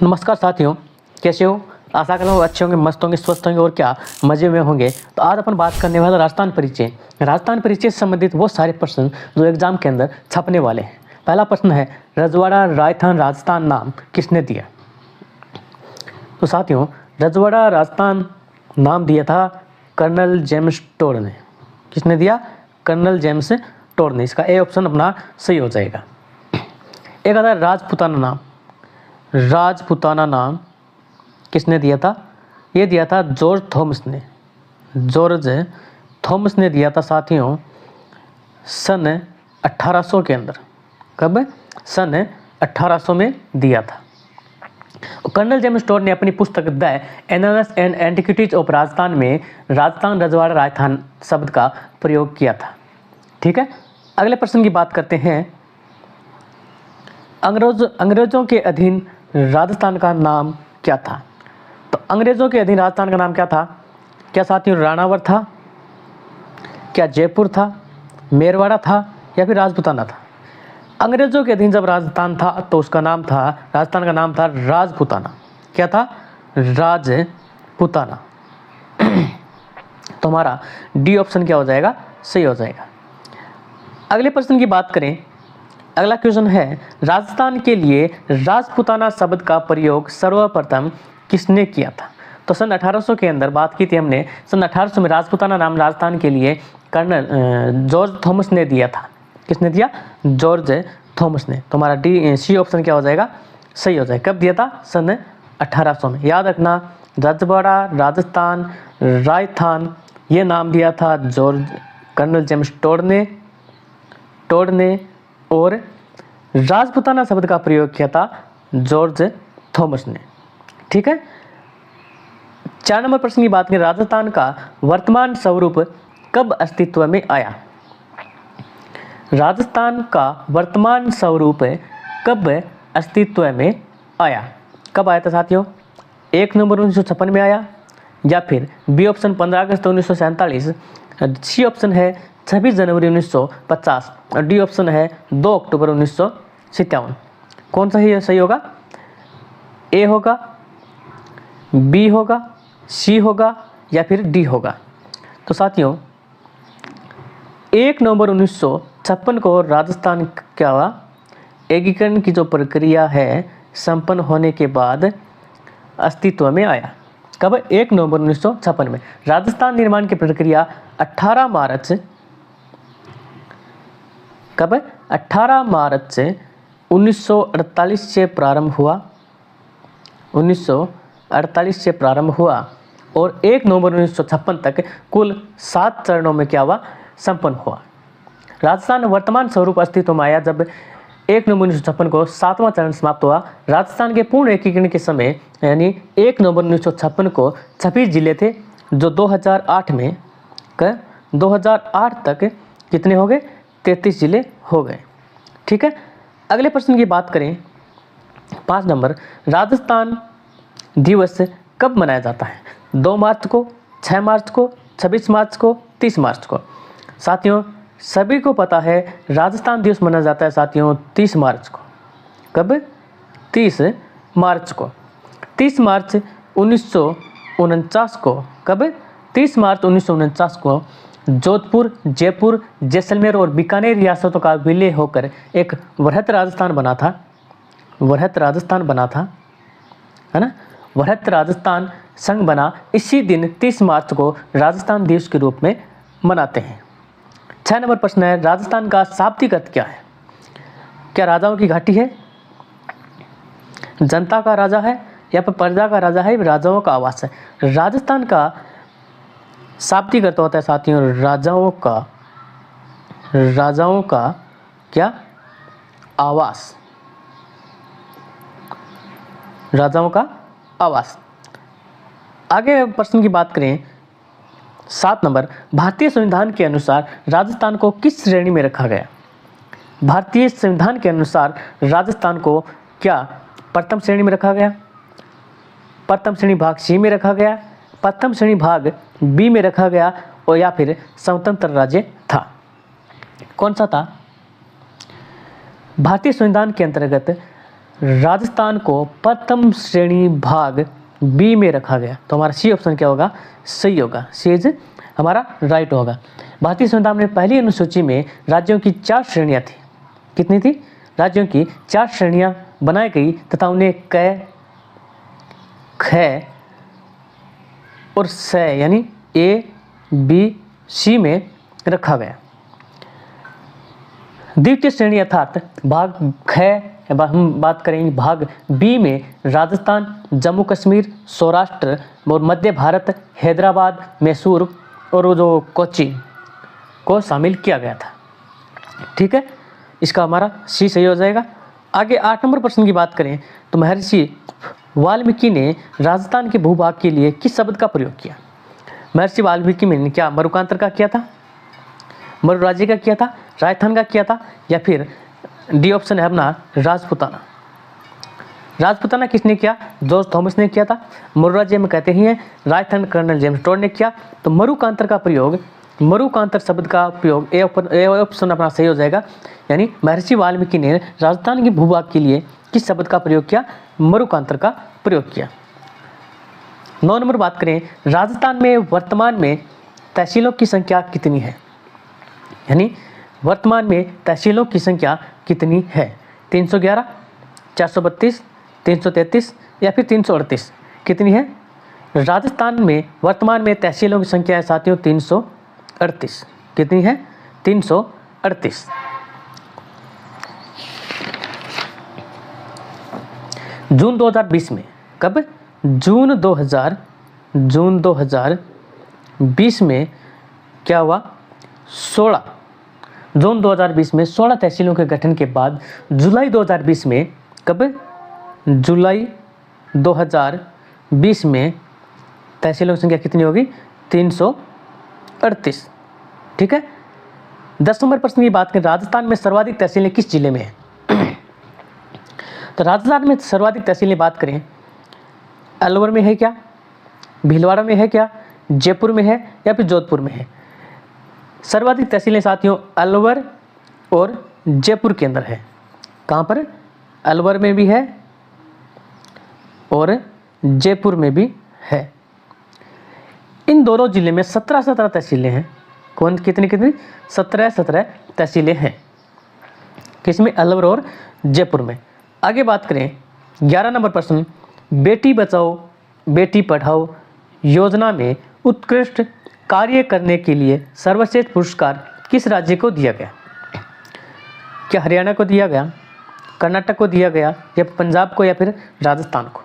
नमस्कार साथियों, कैसे हो? आशा करता हूँ अच्छे होंगे, मस्त होंगे, स्वस्थ होंगे और क्या मज़े में होंगे। तो आज अपन बात करने वाला राजस्थान परिचय। राजस्थान परिचय से संबंधित वो सारे प्रश्न जो एग्जाम के अंदर छपने वाले हैं। पहला प्रश्न है, रजवाड़ा राजस्थान राजस्थान नाम किसने दिया? तो साथियों, रजवाड़ा राजस्थान नाम दिया था कर्नल जेम्स टोड ने। किसने दिया? कर्नल जेम्स टोड ने। इसका ए ऑप्शन अपना सही हो जाएगा। एक आता है राजपूताना नाम। राजपूताना नाम किसने दिया था? ये दिया था जॉर्ज थॉमस ने। जॉर्ज थॉमस ने दिया था साथियों सन 1800 के अंदर। कब? सन 1800 में दिया था। कर्नल जेम्स टोड ने अपनी पुस्तक the एनालस and antiquities of Rajasthan में राजस्थान रजवाड़ा राजस्थान शब्द का प्रयोग किया था। ठीक है, अगले प्रश्न की बात करते हैं। अंग्रेजों के अधीन राजस्थान का नाम क्या था? तो अंग्रेजों के अधीन राजस्थान का नाम क्या था? क्या साथियों राणावर था? क्या जयपुर था? मेरवाड़ा था? या फिर राजपूताना था? अंग्रेजों के अधीन जब राजस्थान था तो उसका नाम था, राजस्थान का नाम था राजपूताना। क्या था? राजपूताना। तो हमारा डी ऑप्शन क्या हो जाएगा? सही हो जाएगा। अगले प्रश्न की बात करें। अगला क्वेश्चन है, राजस्थान के लिए राजपूताना शब्द का प्रयोग सर्वप्रथम किसने किया था? तो सन 1800 के अंदर बात की थी हमने। सन 1800 में राजपूताना नाम राजस्थान के लिए कर्नल जॉर्ज थॉमस ने दिया था। किसने दिया? जॉर्ज थॉमस ने। तो हमारा डी सी ऑप्शन क्या हो जाएगा? सही हो जाएगा। कब दिया था? सन 1800 में। याद रखना, रजवाड़ा राजस्थान राजस्थान ये नाम दिया था कर्नल जेम्स टोड ने और राजपूताना शब्द का प्रयोग किया था जॉर्ज थॉमस ने। ठीक है, 4 नंबर प्रश्न की बात करें। राजस्थान का वर्तमान स्वरूप कब अस्तित्व में आया? राजस्थान का वर्तमान स्वरूप कब अस्तित्व में आया? कब आया था साथियों? 1 नवंबर 1956 में आया, या फिर बी ऑप्शन 15 अगस्त 1947, सी ऑप्शन है 26 जनवरी 1950 और डी ऑप्शन है 2 अक्टूबर 1957। कौन सा ही सही होगा? ए होगा, बी होगा, सी होगा या फिर डी होगा? तो साथियों 1 नवंबर 1956 को राजस्थान क्या हुआ? एकीकरण की जो प्रक्रिया है संपन्न होने के बाद अस्तित्व में आया। कब? 1 नवंबर 1956 में। राजस्थान निर्माण की प्रक्रिया 18 मार्च कब? 18 मार्च 1948 से प्रारंभ हुआ। 1948 से प्रारंभ हुआ और 1 नवंबर 1956 तक कुल 7 चरणों में क्या हुआ? संपन्न हुआ। राजस्थान वर्तमान स्वरूप अस्तित्व में आया जब 1 नवंबर 1956 को 7वां चरण समाप्त हुआ। राजस्थान के पूर्ण एकीकरण के समय यानी 1 नवंबर 1956 को 26 जिले थे, जो 2008 तक कितने हो गए? 33 जिले हो गए। ठीक है, अगले प्रश्न की बात करें। 5 नंबर, राजस्थान दिवस कब मनाया जाता है? 2 मार्च को, 6 मार्च को, 26 मार्च को, 30 मार्च को? साथियों सभी को पता है राजस्थान दिवस मनाया जाता है साथियों 30 मार्च को। कब? 30 मार्च को। 30 मार्च 1949 को। कब? 30 मार्च 1949 को जोधपुर, जयपुर, जैसलमेर और बीकानेर रियासतों का विलय होकर एक वृहत राजस्थान बना था। वृहत राजस्थान बना था, है ना? वृहत राजस्थान संघ बना। इसी दिन 30 मार्च को राजस्थान दिवस के रूप में मनाते हैं। 6 नंबर प्रश्न है, राजस्थान का शाब्दिक अर्थ क्या है? क्या राजाओं की घाटी है, जनता का राजा है या फिर प्रजा का राजा है, राजाओं का आवास है? राजस्थान का शाब्दिक अर्थ होता है साथियों राजाओं का क्या? आवास। राजाओं का आवास। आगे प्रश्न की बात करें। 7 नंबर, भारतीय संविधान के अनुसार राजस्थान को किस श्रेणी में रखा गया? भारतीय संविधान के अनुसार राजस्थान को क्या प्रथम श्रेणी में रखा गया, प्रथम श्रेणी भाग सी में रखा गया, प्रथम श्रेणी भाग बी में रखा गया और या फिर स्वतंत्र राज्य था? कौन सा था? भारतीय संविधान के अंतर्गत राजस्थान को प्रथम श्रेणी भाग बी में रखा गया। तो हमारा सी ऑप्शन क्या होगा, सही होगा, सी इज हमारा राइट होगा। भारतीय संविधान में पहली अनुसूची में राज्यों की 4 श्रेणियां थी। कितनी थी, राज्यों की 4 श्रेणियां बनाई गई तथा उन्हें क, ख और स यानी ए बी सी में रखा गया। द्वितीय श्रेणी अर्थात भाग ख, हम बात करेंगे भाग बी में राजस्थान, जम्मू कश्मीर, सौराष्ट्र और मध्य भारत, हैदराबाद, मैसूर और जो कोच्चि को शामिल किया गया था। ठीक है, इसका हमारा सी सही हो जाएगा। आगे 8 नंबर प्रश्न की बात करें तो महर्षि वाल्मीकि ने राजस्थान के भूभाग के लिए किस शब्द का प्रयोग किया। महर्षि वाल्मीकि ने क्या मरुकांतर का किया था, मरु राज्य का किया था, राजस्थान का किया था, या फिर डी ऑप्शन है अपना राजपुताना। राजपुताना किसने किया, जॉर्ज थॉमस ने किया था। मरु राज्य में कहते ही हैं, राजस्थान कर्नल जेम्स टोड ने किया। तो मरुकांतर का प्रयोग, मरुकांतर शब्द का प्रयोग ए ऑप्शन अपना सही हो जाएगा, यानी महर्षि वाल्मीकि ने राजस्थान के भूभाग के लिए किस शब्द का प्रयोग किया, मरुकांतर का प्रयोग किया। 9 नंबर बात करें, राजस्थान में वर्तमान में तहसीलों की संख्या कितनी है, यानी वर्तमान में तहसीलों की संख्या कितनी है। 311, 432, 333 या फिर 338, कितनी है। राजस्थान में वर्तमान में तहसीलों की संख्या है साथियों 338, कितनी है, 338। जून 2020 में, कब, जून 2020 में क्या हुआ, 16 जून 2020 में 16 तहसीलों के गठन के बाद जुलाई 2020 में, कब, जुलाई 2020 में तहसीलों की संख्या कितनी होगी, 338। ठीक है। 10 नंबर प्रश्न की बात करें, राजस्थान में सर्वाधिक तहसीलें किस जिले में है। तो राजस्थान में सर्वाधिक तहसीलें बात करें, अलवर में है क्या, भीलवाड़ा में है क्या, जयपुर में है या फिर जोधपुर में है। सर्वाधिक तहसीलें साथियों अलवर और जयपुर के अंदर है। कहाँ पर, अलवर में भी है और जयपुर में भी है। इन दोनों जिले में 17 तहसीलें हैं। कौन, कितनी 17 तहसीलें हैं, किसमें, अलवर और जयपुर में। आगे बात करें 11 नंबर प्रश्न, बेटी बचाओ बेटी पढ़ाओ योजना में उत्कृष्ट कार्य करने के लिए सर्वश्रेष्ठ पुरस्कार किस राज्य को दिया गया। क्या हरियाणा को दिया गया, कर्नाटक को दिया गया, या पंजाब को, या फिर राजस्थान को।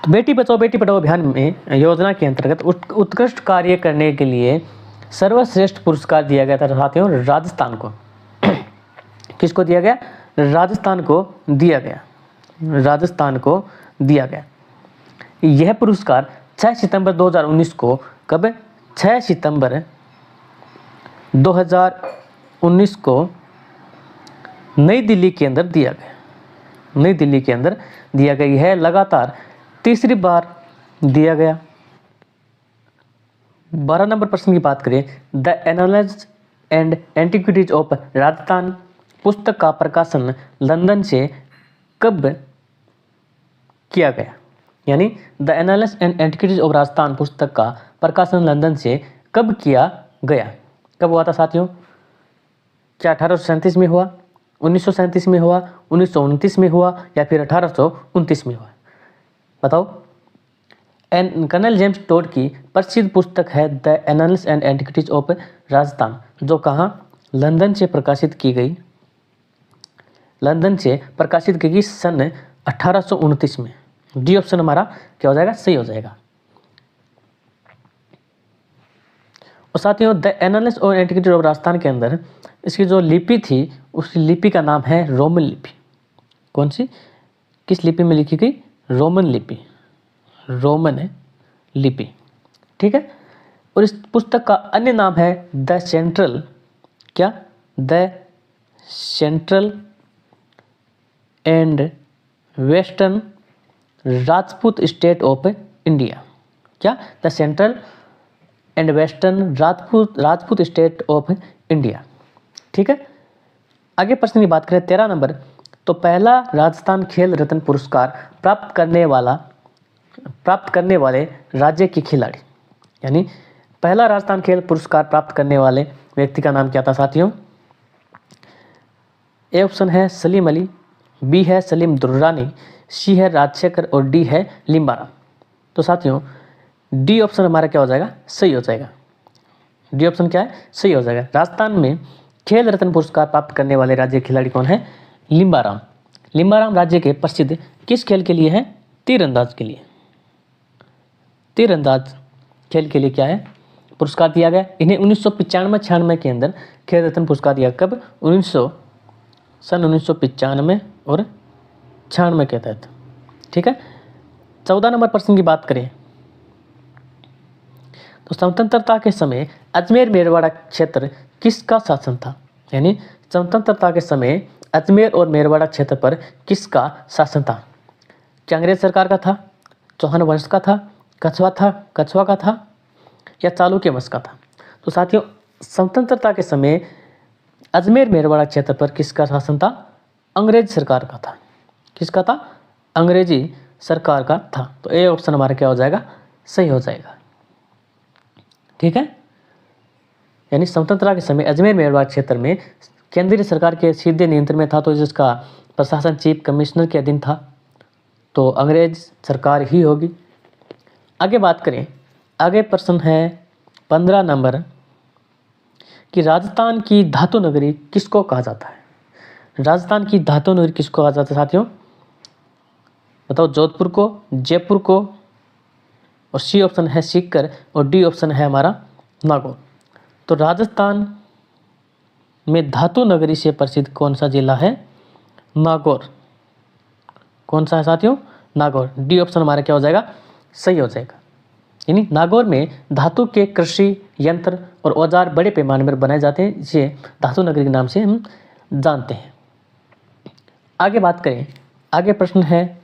तो बेटी बचाओ बेटी पढ़ाओ अभियान में योजना के अंतर्गत उत्कृष्ट कार्य करने के लिए सर्वश्रेष्ठ पुरस्कार दिया गया था साथियों राजस्थान को। किसको दिया गया, राजस्थान को दिया गया, राजस्थान को दिया गया। यह पुरस्कार 6 सितंबर 2019 को, कब, 6 सितंबर 2019 को नई दिल्ली के अंदर दिया गया, नई दिल्ली के अंदर दिया गया। यह लगातार तीसरी बार दिया गया। 12 नंबर प्रश्न की बात करें, the analyst and antiquities of Rajasthan पुस्तक का प्रकाशन लंदन से कब किया गया, यानी the analyst and antiquities of Rajasthan पुस्तक का प्रकाशन लंदन से कब किया गया। कब हुआ था साथियों, क्या 1837 में हुआ, 1937 में हुआ, 1929 में हुआ, या फिर 1829 में हुआ, बताओ। कर्नल जेम्स टोड की प्रसिद्ध पुस्तक है the analyst and antiquities of Rajasthan, जो कहाँ, लंदन से प्रकाशित की गई, लंदन से प्रकाशित की गई सन 1829 में। डी ऑप्शन हमारा क्या हो जाएगा, सही हो जाएगा। और साथियों द एनालिस्ट और एंटिक्विटीज ऑफ राजस्थान के अंदर इसकी जो लिपि थी उस लिपि का नाम है रोमन लिपि। कौन सी, किस लिपि में लिखी गई, रोमन लिपि, रोमन लिपि। ठीक है। और इस पुस्तक का अन्य नाम है द सेंट्रल, क्या, the central and western Rajput state of India. क्या, the central and western Rajput state of India. ठीक है। आगे प्रश्न की बात करें 13 नंबर, तो पहला राजस्थान खेल रत्न पुरस्कार प्राप्त करने वाले राज्य के खिलाड़ी, यानी पहला राजस्थान खेल पुरस्कार प्राप्त करने वाले व्यक्ति का नाम क्या था साथियों? ए ऑप्शन है सलीम अली, बी है सलीम दुर्रानी, सी है राजशेखर और डी है लिम्बाराम। तो साथियों डी ऑप्शन हमारा क्या हो जाएगा? सही हो जाएगा। डी ऑप्शन क्या है? सही हो जाएगा। राजस्थान में खेल रत्न पुरस्कार प्राप्त करने वाले राज्य खिलाड़ी कौन है? लिम्बाराम। लिम्बाराम राज्य के प्रसिद्ध किस खेल के लिए है? तीरंदाज के लिए। तीरंदाज खेल के लिए क्या है? पुरस्कार दिया गया। इन्हें 1995-96 के अंदर खेल रत्न पुरस्कार दिया। कब? सन 1995 और 96 के तहत। ठीक है। 14 नंबर प्रश्न की बात करें तो स्वतंत्रता के समय अजमेर मेरवाड़ा क्षेत्र किसका शासन था? यानी स्वतंत्रता के समय अजमेर और मेरवाड़ा क्षेत्र पर किसका शासन था? क्या अंग्रेज सरकार का था, चौहान वंश का था, कछवा का था या चालुक्य वंश का था? तो साथियों स्वतंत्रता के समय अजमेर मेरवाड़ा क्षेत्र पर किसका शासन था? अंग्रेज सरकार का था। किसका था? अंग्रेजी सरकार का था। तो ए ऑप्शन हमारा क्या हो जाएगा? सही हो जाएगा। ठीक है। यानी स्वतंत्रता के समय अजमेर मेरवाड़ क्षेत्र में केंद्रीय सरकार के सीधे नियंत्रण में था, तो जिसका प्रशासन चीफ कमिश्नर के अधीन था, तो अंग्रेज सरकार ही होगी। आगे बात करें, आगे प्रश्न है 15 नंबर कि राजस्थान की धातु नगरी किसको कहा जाता है? राजस्थान की धातु नगरी किसको कहा जाता है साथियों? बताओ। जोधपुर को, जयपुर को, और सी ऑप्शन है सीकर और डी ऑप्शन है हमारा नागौर। तो राजस्थान में धातु नगरी से प्रसिद्ध कौन सा जिला है? नागौर। कौन सा है साथियों? नागौर। डी ऑप्शन हमारा क्या हो जाएगा? सही हो जाएगा। यानी नागौर में धातु के कृषि यंत्र और औजार बड़े पैमाने पर बनाए जाते हैं, जिसे धातु नगरी के नाम से हम जानते हैं। आगे बात करें, आगे प्रश्न है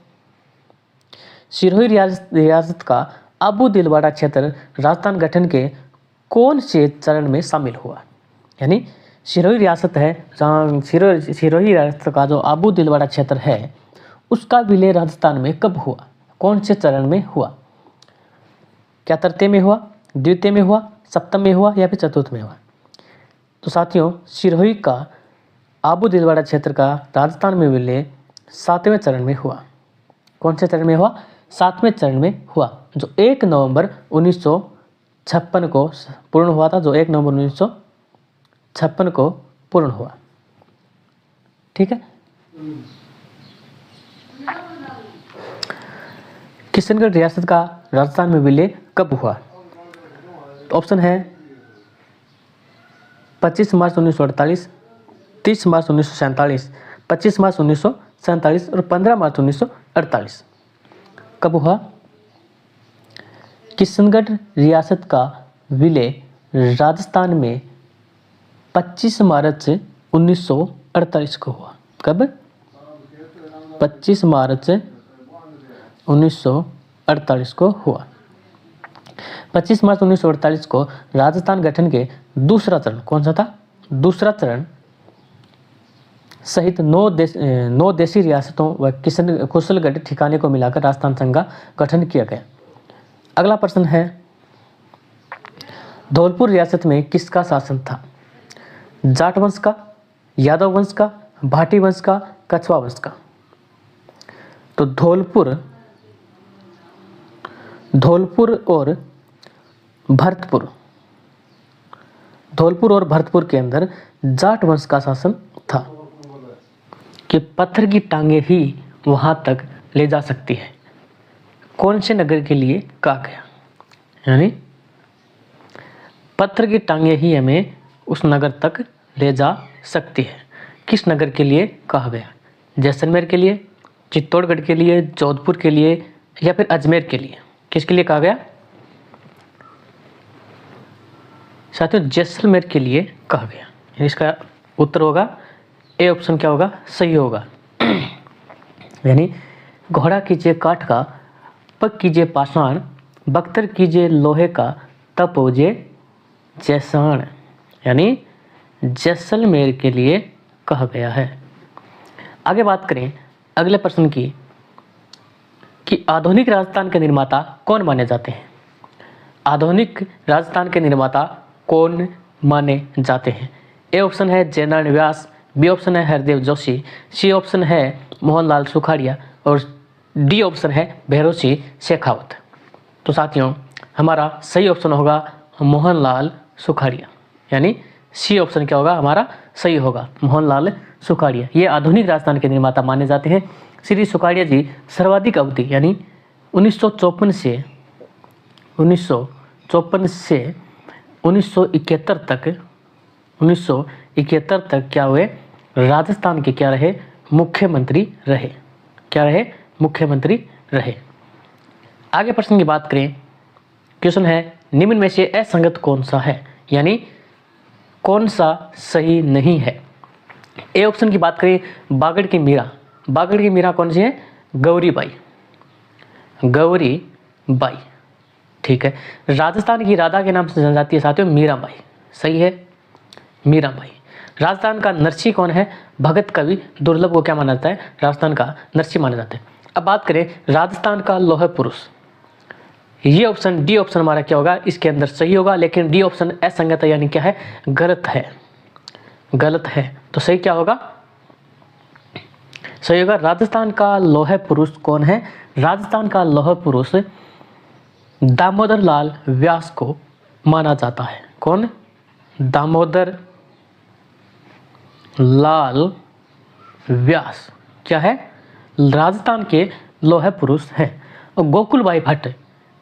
सिरोही रियासत का आबू दिलवाड़ा क्षेत्र राजस्थान गठन के कौन से चरण में शामिल हुआ? यानी सिरोही रियासत है, सिरोही रियासत का जो आबू दिलवाड़ा क्षेत्र है उसका विलय राजस्थान में कब हुआ? कौन से चरण में हुआ? क्या तृतीय में हुआ, द्वितीय में हुआ, सप्तम में हुआ या फिर चतुर्थ में हुआ? तो साथियों सिरोही का आबू दिलवाड़ा क्षेत्र का राजस्थान में विलय 7वें चरण में हुआ। कौन से चरण में हुआ? 7वें चरण में हुआ, जो 1 नवंबर 1956 को पूर्ण हुआ था। जो 1 नवंबर 1956 को पूर्ण हुआ। ठीक है। किशनगढ़ रियासत का राजस्थान में विलय कब हुआ? ऑप्शन है 25 मार्च 1948, 30 मार्च 1947, 25 मार्च 1947 और 15 मार्च 1948। कब हुआ? किशनगढ़ रियासत का विलय राजस्थान में 25 मार्च 1948 को हुआ। कब? 25 मार्च 1948 को हुआ। 25 मार्च 1948 को राजस्थान गठन के दूसरा चरण कौन सा था? दूसरा चरण सहित 9 देशी रियासतों व कुशलगढ़ ठिकाने को मिलाकर राजस्थान संघ का गठन किया गया। अगला प्रश्न है धौलपुर रियासत में किसका शासन था? जाट वंश का, यादव वंश का, भाटी वंश का, कछवा वंश का? तो धौलपुर और भरतपुर के अंदर जाट वंश का शासन था कि पत्थर की टांगे ही वहां तक ले जा सकती है। कौन से नगर के लिए कहा गया? यानी पत्थर की टांगे ही हमें उस नगर तक ले जा सकती है। किस नगर के लिए कहा गया? जैसलमेर के लिए, चित्तौड़गढ़ के लिए, जोधपुर के लिए या फिर अजमेर के लिए? किसके लिए कहा गया साथियों? जैसलमेर के लिए कहा गया। इसका उत्तर होगा ए ऑप्शन क्या होगा? सही होगा। यानी घोड़ा कीजिए काठ का, पग कीजिए पाषाण, बख्तर कीजिए लोहे का, तब उपजे जैसाण। यानी जैसलमेर के लिए कहा गया है। आगे बात करें अगले प्रश्न की कि आधुनिक राजस्थान के निर्माता कौन माने जाते हैं। आधुनिक राजस्थान के निर्माता कौन माने जाते हैं। ए ऑप्शन है जयनारायण व्यास, बी ऑप्शन है हरदेव जोशी, सी ऑप्शन है मोहनलाल सुखाड़िया और डी ऑप्शन है भैरव सिंह शेखावत। तो साथियों हमारा सही ऑप्शन होगा मोहनलाल सुखाड़िया, यानी सी ऑप्शन क्या होगा हमारा सही होगा, मोहनलाल सुखाड़िया। ये आधुनिक राजस्थान के निर्माता माने जाते हैं। श्री सुखाड़िया जी सर्वाधिक अवधि यानी 1954 से 1971 तक क्या हुए, राजस्थान के क्या रहे, मुख्यमंत्री रहे। क्या रहे, मुख्यमंत्री रहे। आगे प्रश्न की बात करें, क्वेश्चन है निम्न में से असंगत कौन सा है, यानी कौन सा सही नहीं है। ए ऑप्शन की बात करें बागड़ की मीरा, बागड़ की मीरा कौन सी है, गौरीबाई, गौरीबाई, ठीक है। राजस्थान की राधा के नाम से जानी जाती है साथियों मीराबाई, सही है मीराबाई। राजस्थान का नरसी कौन है, भगत कवि दुर्लभ को क्या माना जाता है, राजस्थान का नरसी माना जाता है। अब बात करें राजस्थान का लौह पुरुष, ये ऑप्शन डी ऑप्शन हमारा क्या होगा, इसके अंदर सही होगा, लेकिन डी ऑप्शन असंगत है, यानी क्या है, गलत है, गलत है। तो सही क्या होगा, सही होगा राजस्थान का लौह पुरुष कौन है, राजस्थान का लौह पुरुष दामोदर लाल व्यास को माना जाता है। कौन, दामोदर लाल व्यास क्या है, राजस्थान के लौह पुरुष है। और गोकुल भाई भट्ट,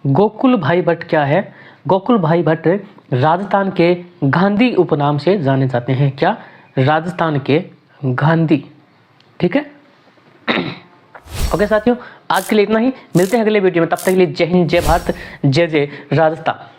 गोकुल भाई भट्ट क्या है, गोकुल भाई भट्ट राजस्थान के गांधी उपनाम से जाने जाते हैं। क्या, राजस्थान के गांधी, ठीक है। ओके साथियों आज के लिए इतना ही, मिलते हैं अगले वीडियो में, तब तक के लिए जय हिंद, जय भारत, जय जय राजस्थान।